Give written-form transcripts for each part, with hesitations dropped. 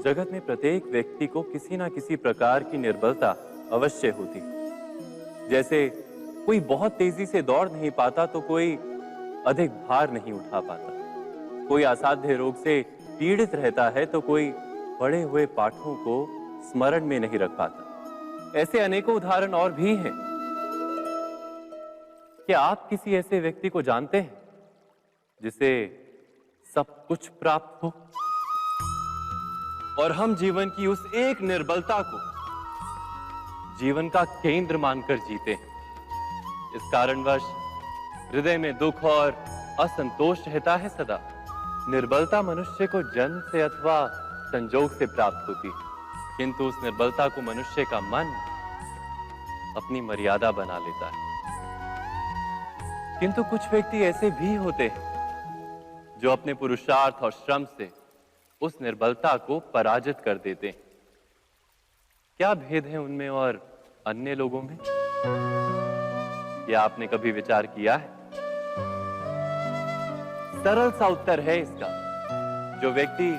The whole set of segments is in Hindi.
जगत में प्रत्येक व्यक्ति को किसी ना किसी प्रकार की निर्बलता अवश्य होती। जैसे कोई बहुत तेजी से दौड़ नहीं पाता तो कोई अधिक भार नहीं उठा पाता, कोई असाध्य रोग से पीड़ित रहता है तो कोई पढ़े हुए पाठों को स्मरण में नहीं रख पाता। ऐसे अनेकों उदाहरण और भी हैं। क्या आप किसी ऐसे व्यक्ति को जानते हैं जिसे सब कुछ प्राप्त हो और हम जीवन की उस एक निर्बलता को जीवन का केंद्र मानकर जीते हैं? इस कारणवश हृदय में दुख और असंतोष रहता है सदा। निर्बलता मनुष्य को जन्म से अथवा संजोग से प्राप्त होती है, किंतु उस निर्बलता को मनुष्य का मन अपनी मर्यादा बना लेता है। किंतु कुछ व्यक्ति ऐसे भी होते हैं जो अपने पुरुषार्थ और श्रम से उस निर्बलता को पराजित कर देते हैं। क्या भेद है उनमें और अन्य लोगों में? क्या आपने कभी विचार किया है? सरल सा उत्तर है इसका। जो व्यक्ति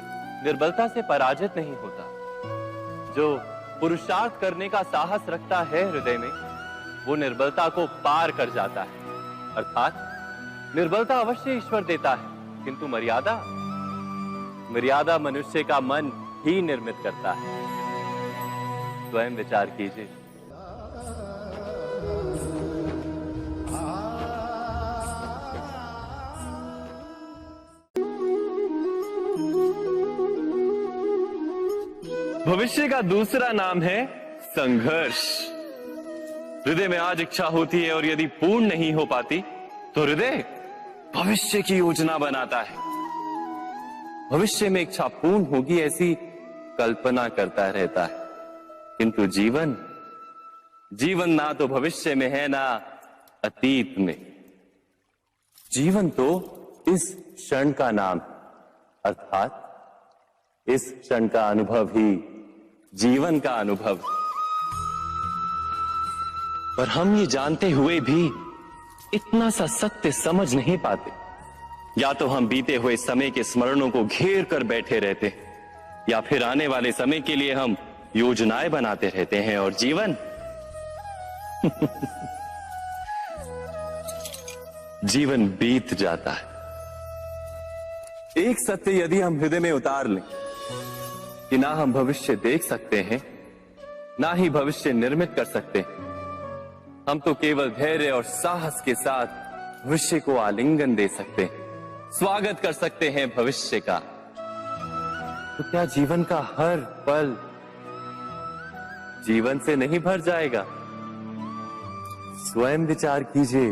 निर्बलता से पराजित नहीं होता, जो पुरुषार्थ करने का साहस रखता है हृदय में, वो निर्बलता को पार कर जाता है। अर्थात निर्बलता अवश्य ईश्वर देता है, किंतु मर्यादा मनुष्य का मन ही निर्मित करता है। स्वयं विचार कीजिए। भविष्य का दूसरा नाम है संघर्ष। हृदय में आज इच्छा होती है और यदि पूर्ण नहीं हो पाती तो हृदय भविष्य की योजना बनाता है। भविष्य में इच्छा पूर्ण होगी ऐसी कल्पना करता रहता है, किंतु जीवन ना तो भविष्य में है ना अतीत में। जीवन तो इस क्षण का नाम है, अर्थात इस क्षण का अनुभव ही जीवन का अनुभव। पर हम ये जानते हुए भी इतना सा सत्य समझ नहीं पाते। या तो हम बीते हुए समय के स्मरणों को घेर कर बैठे रहते, या फिर आने वाले समय के लिए हम योजनाएं बनाते रहते हैं और जीवन जीवन बीत जाता है। एक सत्य यदि हम हृदय में उतार लें कि ना हम भविष्य देख सकते हैं, ना ही भविष्य निर्मित कर सकते हैं, हम तो केवल धैर्य और साहस के साथ भविष्य को आलिंगन दे सकते हैं, स्वागत कर सकते हैं भविष्य का। तो क्या जीवन का हर पल जीवन से नहीं भर जाएगा? स्वयं विचार कीजिए।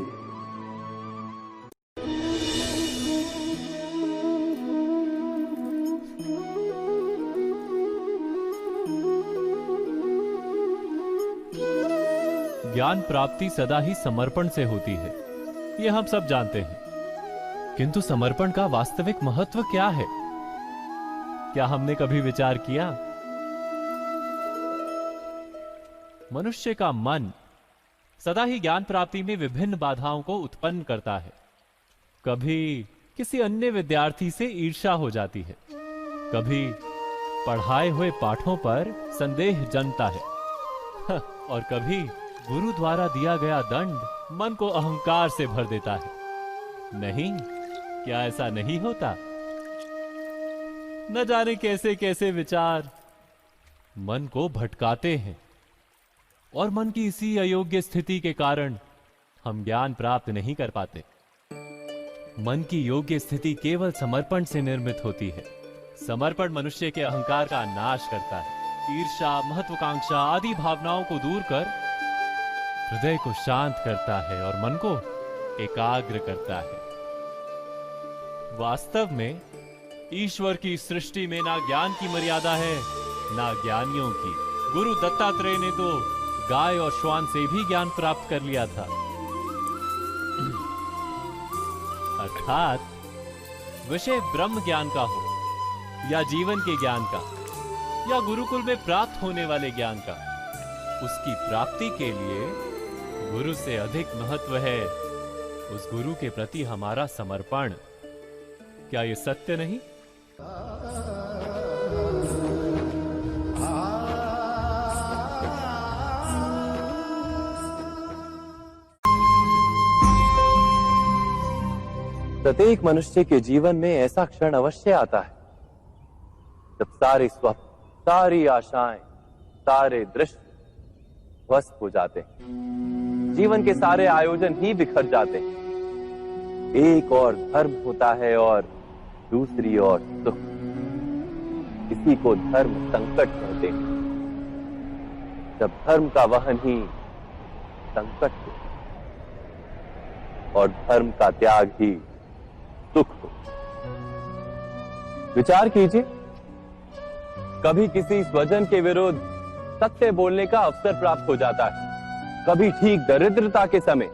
ज्ञान प्राप्ति सदा ही समर्पण से होती है, यह हम सब जानते हैं। किंतु समर्पण का वास्तविक महत्व क्या है? क्या हमने कभी विचार किया? मनुष्य का मन सदा ही ज्ञान प्राप्ति में विभिन्न बाधाओं को उत्पन्न करता है। कभी किसी अन्य विद्यार्थी से ईर्ष्या हो जाती है, कभी पढ़ाए हुए पाठों पर संदेह जन्मता है और कभी गुरु द्वारा दिया गया दंड मन को अहंकार से भर देता है। नहीं, क्या ऐसा नहीं होता? न जाने कैसे कैसे विचार मन को भटकाते हैं और मन की इसी अयोग्य स्थिति के कारण हम ज्ञान प्राप्त नहीं कर पाते। मन की योग्य स्थिति केवल समर्पण से निर्मित होती है। समर्पण मनुष्य के अहंकार का नाश करता है, ईर्ष्या, महत्वाकांक्षा आदि भावनाओं को दूर कर हृदय को शांत करता है और मन को एकाग्र करता है। वास्तव में ईश्वर की सृष्टि में ना ज्ञान की मर्यादा है ना ज्ञानियों की। गुरु दत्तात्रेय ने तो गाय और श्वान से भी ज्ञान प्राप्त कर लिया था। अर्थात विषय ब्रह्म ज्ञान का हो या जीवन के ज्ञान का या गुरुकुल में प्राप्त होने वाले ज्ञान का, उसकी प्राप्ति के लिए गुरु से अधिक महत्व है उस गुरु के प्रति हमारा समर्पण। क्या यह सत्य नहीं? प्रत्येक मनुष्य के जीवन में ऐसा क्षण अवश्य आता है जब सारे स्वप्न, सारी आशाएं, सारे दृश्य ध्वस्त हो जाते हैं। जीवन के सारे आयोजन ही बिखर जाते हैं। एक और धर्म होता है और दूसरी ओर सुख। इसी को धर्म संकट कहते हैं। जब धर्म का वहन ही संकट हो और धर्म का त्याग ही सुख हो। विचार कीजिए, कभी किसी स्वजन के विरुद्ध सत्य बोलने का अवसर प्राप्त हो जाता है, कभी ठीक दरिद्रता के समय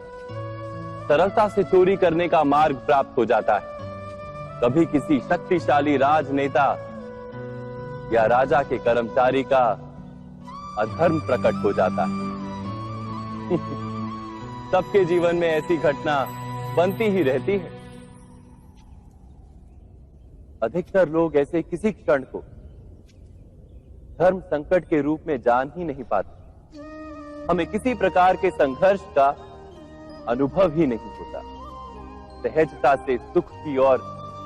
सरलता से चोरी करने का मार्ग प्राप्त हो जाता है, कभी किसी शक्तिशाली राजनेता या राजा के कर्मचारी का अधर्म प्रकट हो जाता है। सबके जीवन में ऐसी घटना बनती ही रहती है। अधिकतर लोग ऐसे किसी क्षण को धर्म संकट के रूप में जान ही नहीं पाते। हमें किसी प्रकार के संघर्ष का अनुभव ही नहीं होता। सहजता से सुख की ओर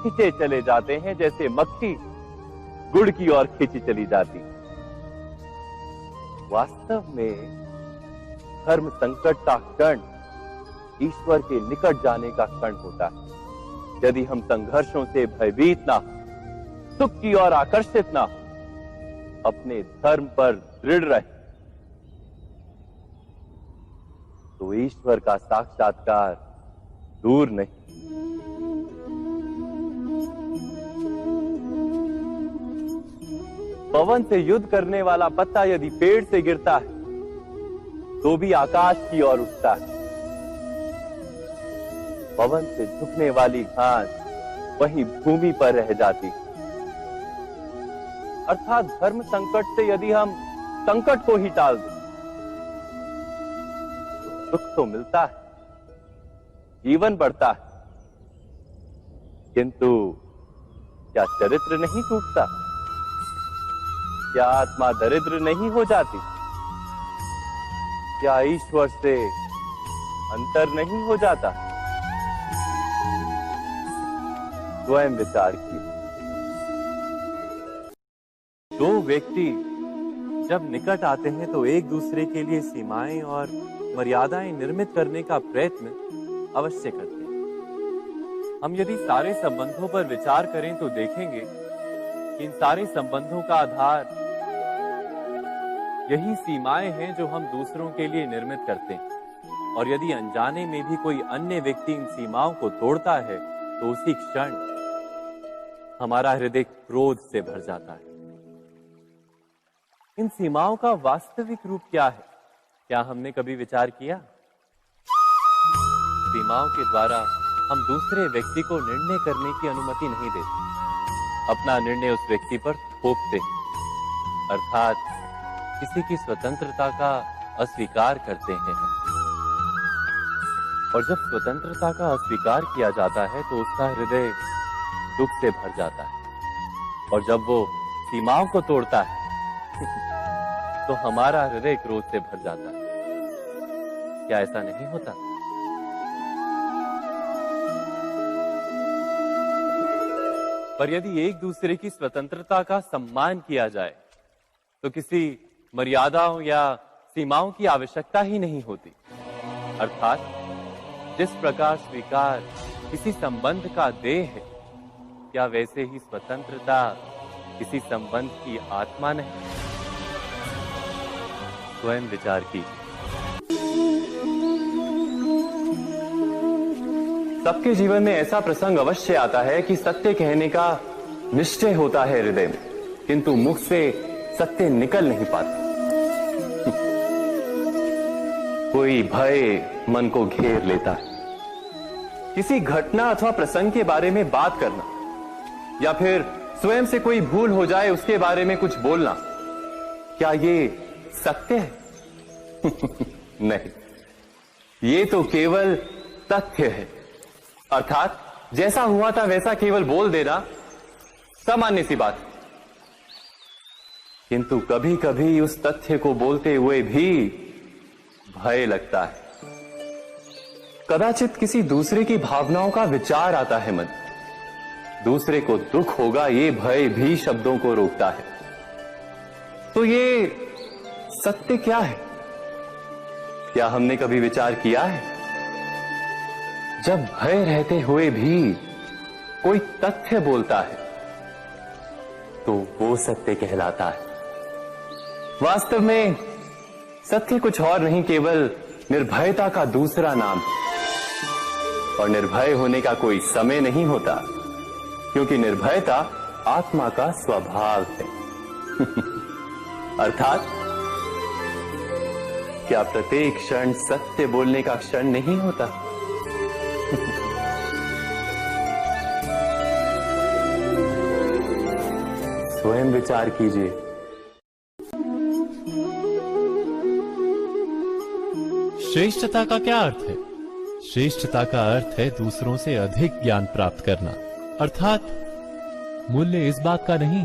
खींचे चले जाते हैं, जैसे मक्खी गुड़ की ओर खींची चली जाती। वास्तव में धर्म संकट का क्षण ईश्वर के निकट जाने का क्षण होता है। यदि हम संघर्षों से भयभीत ना हो, सुख की ओर आकर्षित ना हो, अपने धर्म पर दृढ़ रहे, तो ईश्वर का साक्षात्कार दूर नहीं। पवन से युद्ध करने वाला पत्ता यदि पेड़ से गिरता है तो भी आकाश की ओर उठता है। पवन से झुकने वाली घास वहीं भूमि पर रह जाती है। अर्थात धर्म संकट से यदि हम संकट को ही टाल दें तो सुख तो मिलता है, जीवन बढ़ता है, किंतु क्या चरित्र नहीं टूटता? क्या आत्मा दरिद्र नहीं हो जाती? क्या ईश्वर से अंतर नहीं हो जाता? स्वयं विचार किए। दो व्यक्ति जब निकट आते हैं तो एक दूसरे के लिए सीमाएं और मर्यादाएं निर्मित करने का प्रयत्न अवश्य करते हैं। हम यदि सारे संबंधों पर विचार करें तो देखेंगे कि इन सारे संबंधों का आधार यही सीमाएं हैं जो हम दूसरों के लिए निर्मित करते हैं। और यदि अनजाने में भी कोई अन्य व्यक्ति इन सीमाओं को तोड़ता है तो उसी क्षण हमारा हृदय क्रोध से भर जाता है। इन सीमाओं का वास्तविक रूप क्या है? क्या हमने कभी विचार किया? सीमाओं के द्वारा हम दूसरे व्यक्ति को निर्णय करने की अनुमति नहीं देते। अपना निर्णय उस व्यक्ति पर थोपते हैं, अर्थात किसी की स्वतंत्रता का अस्वीकार करते हैं। और जब स्वतंत्रता का अस्वीकार किया जाता है तो उसका हृदय दुख से भर जाता है। और जब वो सीमाओं को तोड़ता है तो हमारा हृदय क्रोध से भर जाता है। क्या ऐसा नहीं होता? पर यदि एक दूसरे की स्वतंत्रता का सम्मान किया जाए तो किसी मर्यादाओं या सीमाओं की आवश्यकता ही नहीं होती। अर्थात जिस प्रकार स्वीकार किसी संबंध का देह है, क्या वैसे ही स्वतंत्रता किसी संबंध की आत्मा नहीं? स्वयं विचार कीजिए। सबके जीवन में ऐसा प्रसंग अवश्य आता है कि सत्य कहने का निश्चय होता है हृदय में, किंतु मुख से सत्य निकल नहीं पाता। कोई भय मन को घेर लेता है। किसी घटना अथवा प्रसंग के बारे में बात करना या फिर स्वयं से कोई भूल हो जाए उसके बारे में कुछ बोलना, क्या ये सत्य है? नहीं, ये तो केवल तथ्य है। अर्थात जैसा हुआ था वैसा केवल बोल देना सामान्य सी बात। किंतु कभी कभी उस तथ्य को बोलते हुए भी भय लगता है। कदाचित किसी दूसरे की भावनाओं का विचार आता है मन। दूसरे को दुख होगा ये भय भी शब्दों को रोकता है। तो ये सत्य क्या है? क्या हमने कभी विचार किया है? जब भय रहते हुए भी कोई तथ्य बोलता है तो वो सत्य कहलाता है। वास्तव में सत्य कुछ और नहीं, केवल निर्भयता का दूसरा नाम है। और निर्भय होने का कोई समय नहीं होता, क्योंकि निर्भयता आत्मा का स्वभाव है। अर्थात क्या प्रत्येक क्षण सत्य बोलने का क्षण नहीं होता? स्वयं विचार कीजिए। श्रेष्ठता का क्या अर्थ है? श्रेष्ठता का अर्थ है दूसरों से अधिक ज्ञान प्राप्त करना। अर्थात मूल्य इस बात का नहीं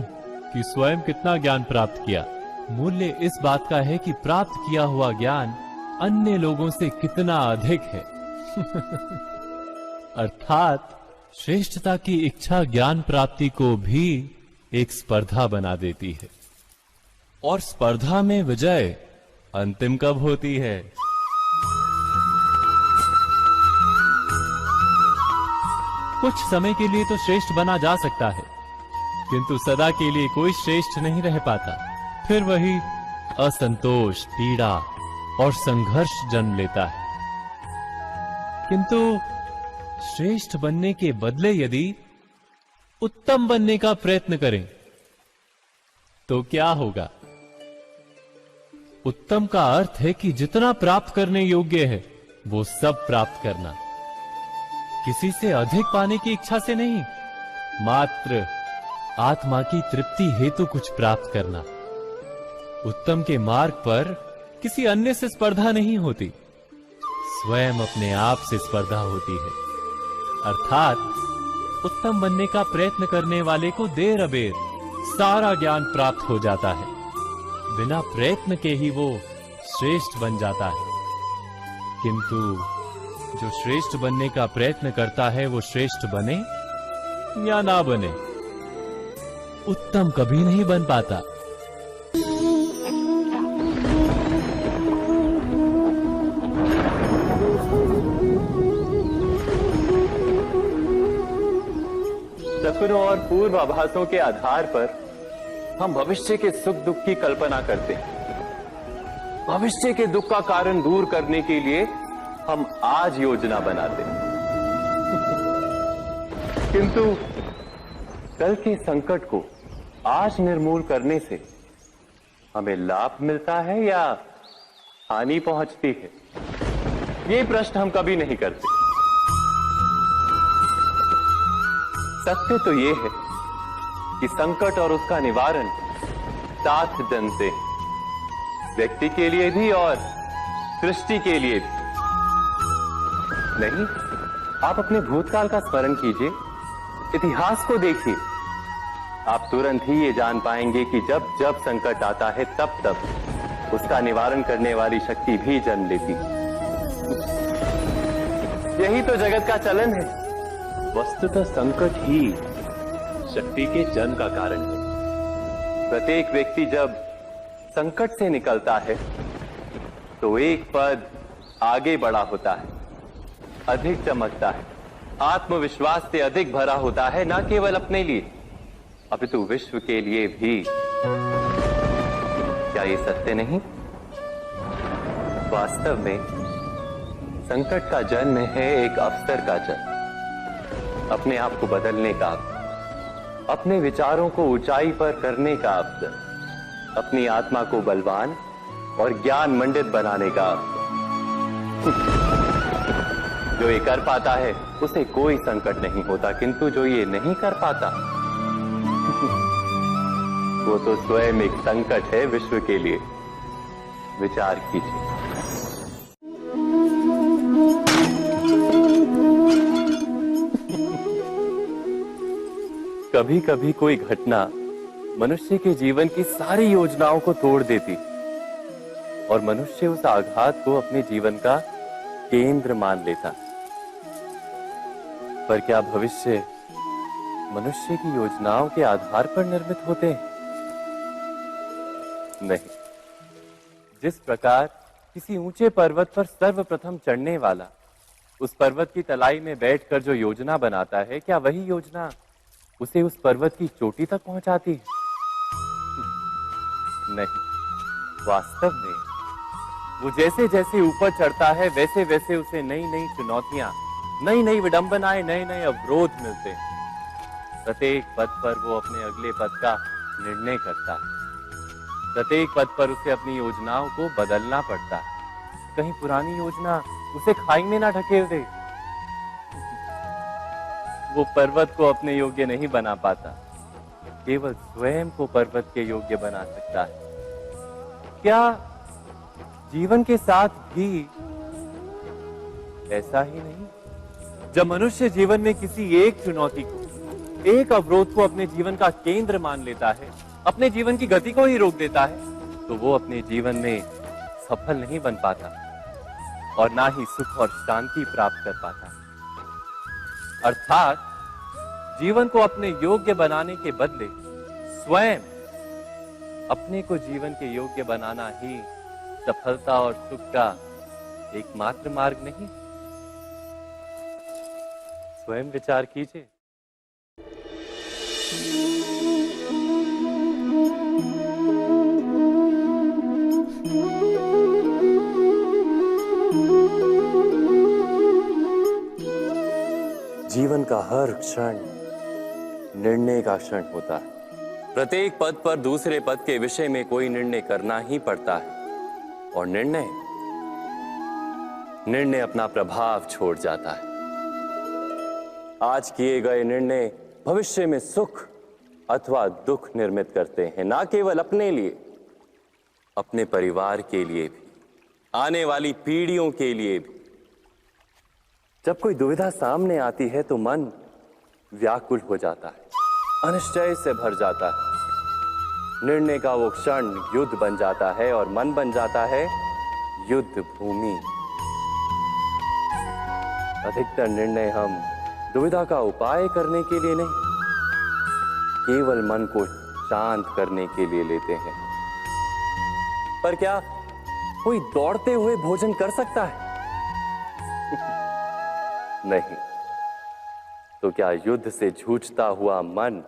कि स्वयं कितना ज्ञान प्राप्त किया, मूल्य इस बात का है कि प्राप्त किया हुआ ज्ञान अन्य लोगों से कितना अधिक है। अर्थात श्रेष्ठता की इच्छा ज्ञान प्राप्ति को भी एक स्पर्धा बना देती है। और स्पर्धा में विजय अंतिम कब होती है? कुछ समय के लिए तो श्रेष्ठ बना जा सकता है, किंतु सदा के लिए कोई श्रेष्ठ नहीं रह पाता। फिर वही असंतोष, पीड़ा और संघर्ष जन्म लेता है। किंतु श्रेष्ठ बनने के बदले यदि उत्तम बनने का प्रयत्न करें तो क्या होगा? उत्तम का अर्थ है कि जितना प्राप्त करने योग्य है वो सब प्राप्त करना, किसी से अधिक पाने की इच्छा से नहीं, मात्र आत्मा की तृप्ति हेतु कुछ प्राप्त करना। उत्तम के मार्ग पर किसी अन्य से स्पर्धा नहीं होती, स्वयं अपने आप से स्पर्धा होती है। अर्थात उत्तम बनने का प्रयत्न करने वाले को देर अबेर सारा ज्ञान प्राप्त हो जाता है। बिना प्रयत्न के ही वो श्रेष्ठ बन जाता है। किंतु जो श्रेष्ठ बनने का प्रयत्न करता है वो श्रेष्ठ बने या ना बने, उत्तम कभी नहीं बन पाता। सपनों और पूर्वाभासों के आधार पर हम भविष्य के सुख दुख की कल्पना करते हैं। भविष्य के दुख का कारण दूर करने के लिए हम आज योजना बनाते हैं। किंतु कल के संकट को आज निर्मूल करने से हमें लाभ मिलता है या हानि पहुंचती है? ये प्रश्न हम कभी नहीं करते। सत्य तो ये है कि संकट और उसका निवारण साथ जनते हैं, व्यक्ति के लिए भी और सृष्टि के लिए भी। नहीं, आप अपने भूतकाल का स्मरण कीजिए, इतिहास को देखिए। आप तुरंत ही ये जान पाएंगे कि जब जब संकट आता है तब तब उसका निवारण करने वाली शक्ति भी जन्म लेती है। यही तो जगत का चलन है। वस्तुतः संकट ही शक्ति के जन्म का कारण है। प्रत्येक व्यक्ति जब संकट से निकलता है तो एक पद आगे बढ़ा होता है, अधिक चमकता है, आत्मविश्वास से अधिक भरा होता है, न केवल अपने लिए अपितु विश्व के लिए भी। क्या ये सत्य नहीं? वास्तव में संकट का जन्म है एक अवसर का जन्म, अपने आप को बदलने का अवसर, अपने विचारों को ऊंचाई पर करने का अवसर, अपनी आत्मा को बलवान और ज्ञान मंडित बनाने का अवसर। जो ये कर पाता है उसे कोई संकट नहीं होता, किंतु जो ये नहीं कर पाता वो तो स्वयं एक संकट है विश्व के लिए। विचार कीजिए। कभी कभी कोई घटना मनुष्य के जीवन की सारी योजनाओं को तोड़ देती और मनुष्य उस आघात को अपने जीवन का केंद्र मान लेता। पर क्या भविष्य मनुष्य की योजनाओं के आधार पर निर्मित होते हैं? नहीं। जिस प्रकार किसी ऊंचे पर्वत पर सर्वप्रथम चढ़ने वाला उस पर्वत की तलाई में बैठकर जो योजना बनाता है, क्या वही योजना उसे उस पर्वत की चोटी तक पहुंचाती है? नहीं। वास्तव में वो जैसे जैसे ऊपर चढ़ता है वैसे वैसे उसे नई नई चुनौतियां, नई नई विडंबनाएं, नए नए अवरोध मिलते हैं। प्रत्येक पद पर वो अपने अगले पद का निर्णय करता है। प्रत्येक पद पर उसे अपनी योजनाओं को बदलना पड़ता है। कहीं पुरानी योजना उसे खाई में ना ढकेल दे। वो पर्वत को अपने योग्य नहीं बना पाता, केवल स्वयं को पर्वत के योग्य बना सकता है। क्या जीवन के साथ भी ऐसा ही नहीं? जब मनुष्य जीवन में किसी एक चुनौती को, एक अवरोध को अपने जीवन का केंद्र मान लेता है, अपने जीवन की गति को ही रोक देता है, तो वो अपने जीवन में सफल नहीं बन पाता और ना ही सुख और शांति प्राप्त कर पाता। अर्थात जीवन को अपने योग्य बनाने के बदले स्वयं अपने को जीवन के योग्य बनाना ही सफलता और सुख का एकमात्र मार्ग नहीं। स्वयं विचार कीजिए। जीवन का हर क्षण निर्णय का क्षण होता है। प्रत्येक पद पर दूसरे पद के विषय में कोई निर्णय करना ही पड़ता है और निर्णय अपना प्रभाव छोड़ जाता है। आज किए गए निर्णय भविष्य में सुख अथवा दुख निर्मित करते हैं, ना केवल अपने लिए, अपने परिवार के लिए भी, आने वाली पीढ़ियों के लिए भी। जब कोई दुविधा सामने आती है तो मन व्याकुल हो जाता है, अनिश्चय से भर जाता है। निर्णय का वो क्षण युद्ध बन जाता है और मन बन जाता है युद्ध भूमि। अधिकतर निर्णय हम दुविधा का उपाय करने के लिए नहीं, केवल मन को शांत करने के लिए लेते हैं। पर क्या कोई दौड़ते हुए भोजन कर सकता है? नहीं। तो क्या युद्ध से जूझता हुआ मन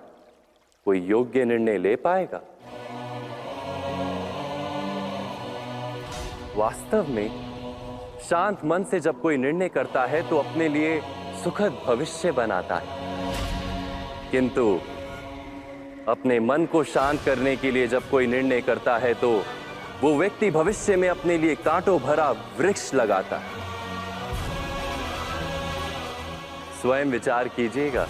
कोई योग्य निर्णय ले पाएगा? वास्तव में शांत मन से जब कोई निर्णय करता है तो अपने लिए सुखद भविष्य बनाता है, किंतु अपने मन को शांत करने के लिए जब कोई निर्णय करता है तो वो व्यक्ति भविष्य में अपने लिए कांटों भरा वृक्ष लगाता है। स्वयं विचार कीजिएगा।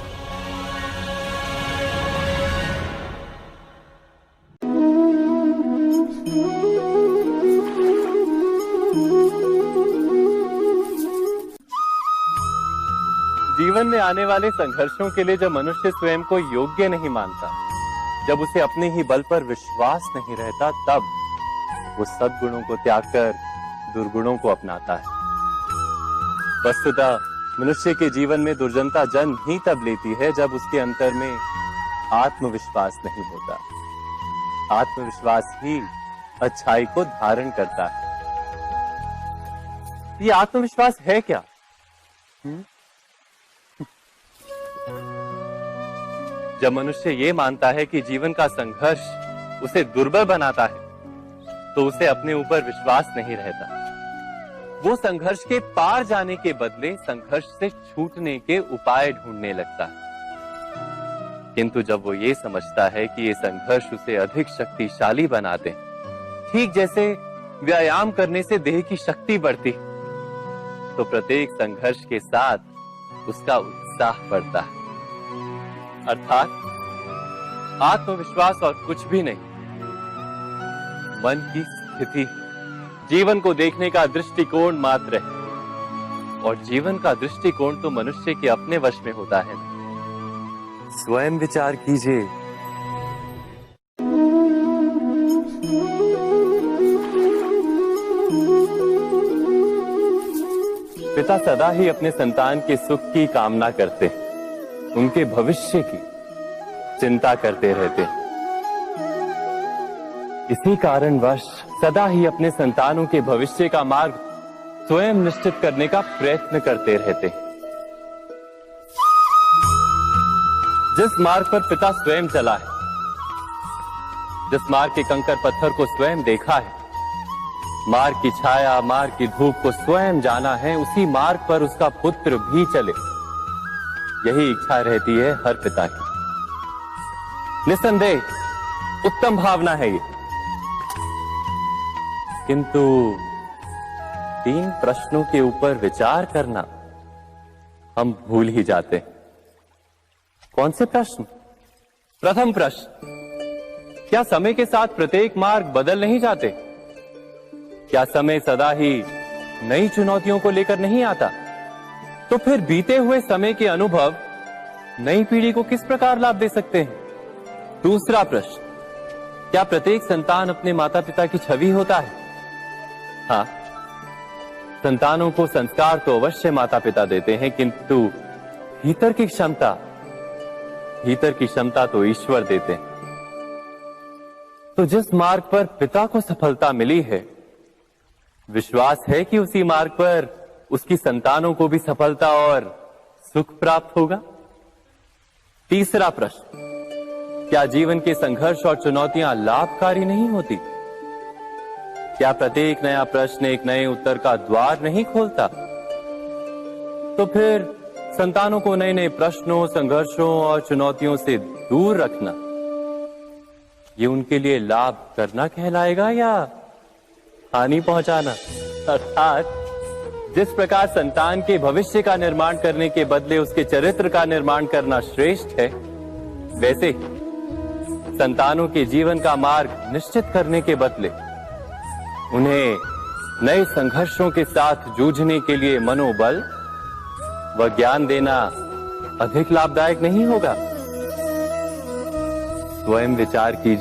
जीवन में आने वाले संघर्षों के लिए जब मनुष्य स्वयं को योग्य नहीं मानता, जब उसे अपने ही बल पर विश्वास नहीं रहता, तब वो सद्गुणों को त्याग कर दुर्गुणों को अपनाता है। वस्तुतः मनुष्य के जीवन में दुर्जनता जन्म ही तब लेती है जब उसके अंतर में आत्मविश्वास नहीं होता। आत्मविश्वास ही अच्छाई को धारण करता है। ये आत्मविश्वास है क्या? जब मनुष्य ये मानता है कि जीवन का संघर्ष उसे दुर्बल बनाता है, तो उसे अपने ऊपर विश्वास नहीं रहता। वो संघर्ष के पार जाने के बदले संघर्ष से छूटने के उपाय ढूंढने लगता है। किंतु जब वो ये समझता है कि ये संघर्ष उसे अधिक शक्तिशाली बनाते हैं, ठीक जैसे व्यायाम करने से देह की शक्ति बढ़ती, तो प्रत्येक संघर्ष के साथ उसका उत्साह बढ़ता है। अर्थात आत्मविश्वास और कुछ भी नहीं, मन की स्थिति, जीवन को देखने का दृष्टिकोण मात्र है। और जीवन का दृष्टिकोण तो मनुष्य के अपने वश में होता है। स्वयं विचार कीजिए। पिता सदा ही अपने संतान के सुख की कामना करते हैं, उनके भविष्य की चिंता करते रहते हैं। इसी कारणवश सदा ही अपने संतानों के भविष्य का मार्ग स्वयं निश्चित करने का प्रयत्न करते रहते हैं। जिस मार्ग पर पिता स्वयं चला है, जिस मार्ग के कंकर पत्थर को स्वयं देखा है, मार्ग की छाया, मार्ग की धूप को स्वयं जाना है, उसी मार्ग पर उसका पुत्र भी चले, यही इच्छा रहती है हर पिता की। निसंदेह उत्तम भावना है ये, किंतु 3 प्रश्नों के ऊपर विचार करना हम भूल ही जाते हैं। कौन से प्रश्न? प्रथम प्रश्न, क्या समय के साथ प्रत्येक मार्ग बदल नहीं जाते? क्या समय सदा ही नई चुनौतियों को लेकर नहीं आता? तो फिर बीते हुए समय के अनुभव नई पीढ़ी को किस प्रकार लाभ दे सकते हैं? दूसरा प्रश्न, क्या प्रत्येक संतान अपने माता पिता की छवि होता है? हाँ, संतानों को संस्कार तो अवश्य माता पिता देते हैं, किंतु भीतर की क्षमता तो ईश्वर देते हैं। तो जिस मार्ग पर पिता को सफलता मिली है, विश्वास है कि उसी मार्ग पर उसकी संतानों को भी सफलता और सुख प्राप्त होगा। तीसरा प्रश्न, क्या जीवन के संघर्ष और चुनौतियां लाभकारी नहीं होती? क्या प्रत्येक नया प्रश्न एक नए उत्तर का द्वार नहीं खोलता? तो फिर संतानों को नए नए प्रश्नों, संघर्षों और चुनौतियों से दूर रखना, ये उनके लिए लाभ करना कहलाएगा या हानि पहुंचाना? अर्थात जिस प्रकार संतान के भविष्य का निर्माण करने के बदले उसके चरित्र का निर्माण करना श्रेष्ठ है, वैसे ही संतानों के जीवन का मार्ग निश्चित करने के बदले उन्हें नए संघर्षों के साथ जूझने के लिए मनोबल व ज्ञान देना अधिक लाभदायक नहीं होगा? स्वयं विचार कीजिए।